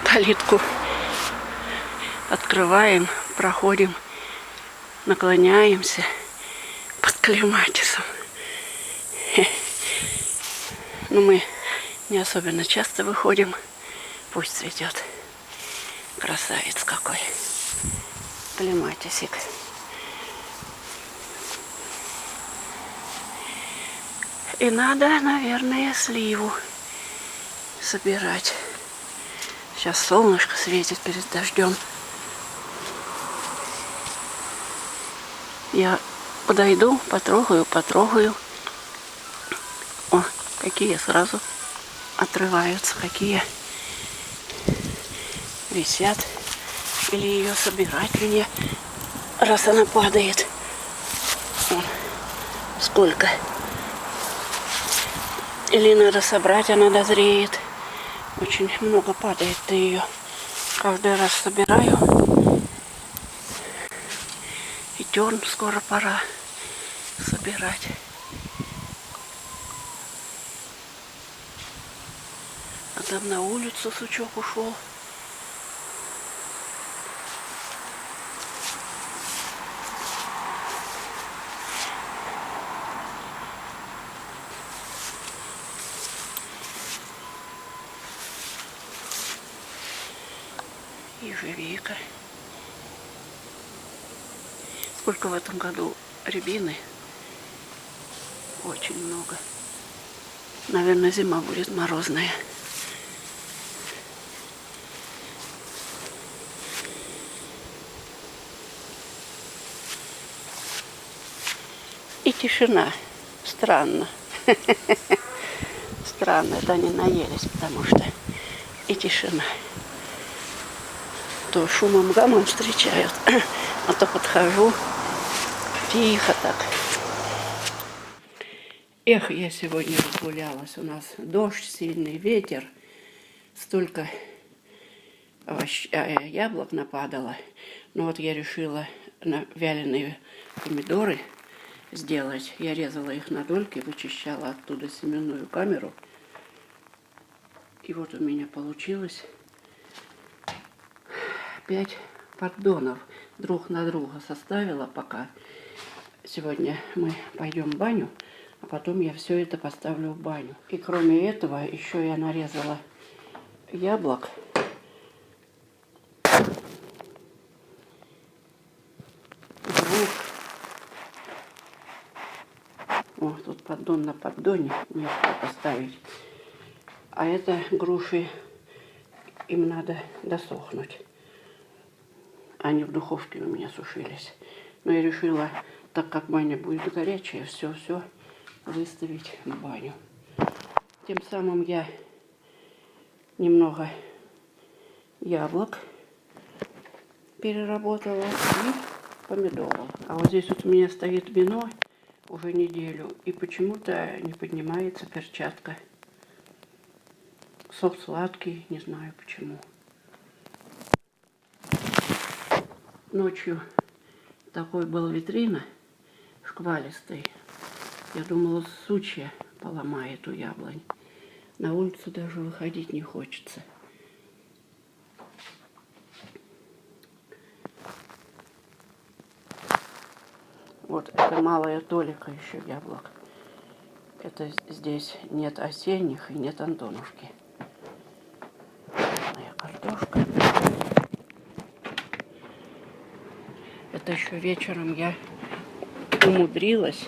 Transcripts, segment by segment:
Калитку открываем, проходим, наклоняемся под клематисом. Но мы не особенно часто выходим. Пусть цветет. Красавец какой. Клематисик. И надо, наверное, сливу собирать. Сейчас солнышко светит перед дождем. Я подойду, потрогаю. О, какие сразу отрываются, какие висят. Или ее собирать мне, раз она падает. Вон, сколько. Или надо собрать, она дозреет. Очень много падает-то ее. Каждый раз собираю. И терн скоро пора собирать. А там на улицу сучок ушел. Ежевика. Сколько в этом году рябины? Очень много. Наверное, зима будет морозная. И тишина. Странно. Странно, это они наелись, потому что и тишина. То шумом гамом встречают, а то подхожу тихо так. Эх, я сегодня разгулялась. У нас дождь, сильный ветер. Столько яблок нападало. Но вот я решила вяленые помидоры сделать. Я резала их на дольки, вычищала оттуда семенную камеру. И вот у меня получилось 5 поддонов друг на друга составила пока. Сегодня мы пойдем в баню, а потом я все это поставлю в баню. И кроме этого еще я нарезала яблок. Груш. О, тут поддон на поддоне, нельзя поставить. А это груши, им надо досохнуть. Они в духовке у меня сушились. Но я решила, так как баня будет горячая, все выставить в баню. Тем самым я немного яблок переработала и помидоров. А вот здесь вот у меня стоит вино уже неделю, и почему-то не поднимается перчатка. Сок сладкий, не знаю почему. Ночью такой был витрина шквалистый. Я думала, сучья поломает у яблонь. На улицу даже выходить не хочется. Вот это малая толика еще яблок. Это здесь нет осенних и нет Антонушки. Моя картошка. Это еще вечером я умудрилась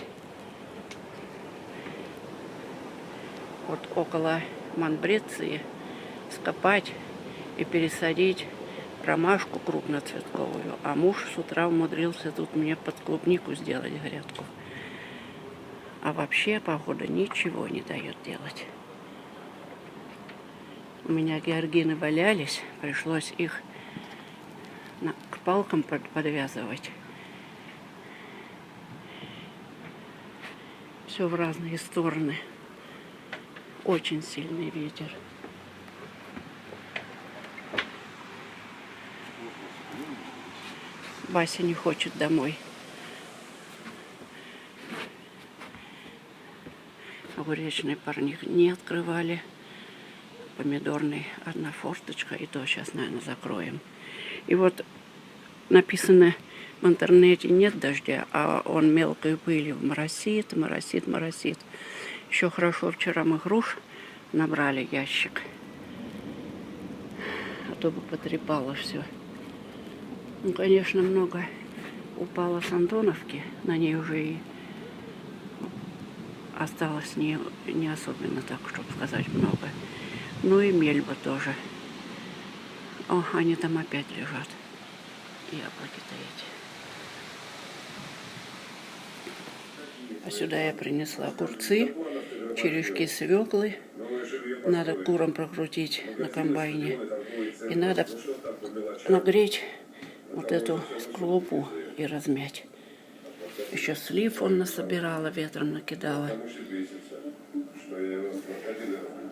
вот около Манбреции скопать и пересадить ромашку крупноцветковую, а муж с утра умудрился тут мне под клубнику сделать грядку. А вообще погода ничего не дает делать. У меня георгины валялись, пришлось их к палкам подвязывать. Все в разные стороны. Очень сильный ветер. Вася не хочет домой. Огуречный парник не открывали. помидорный, одна форточка, и то сейчас, наверное, закроем. И вот написано в интернете: нет дождя, а он мелкой пылью моросит, моросит, моросит. Еще хорошо, вчера мы груш набрали ящик, а то бы потрепало все. Ну, конечно, много упало с Антоновки, на ней уже и осталось не особенно так, чтобы сказать, много. Ну и мельба тоже. О, они там опять лежат. Яблоки-то эти. А сюда я принесла огурцы, черешки, свеклы. Надо курам прокрутить на комбайне. И надо нагреть вот эту скорлупу и размять. Еще слив он насобирала, ветром накидала.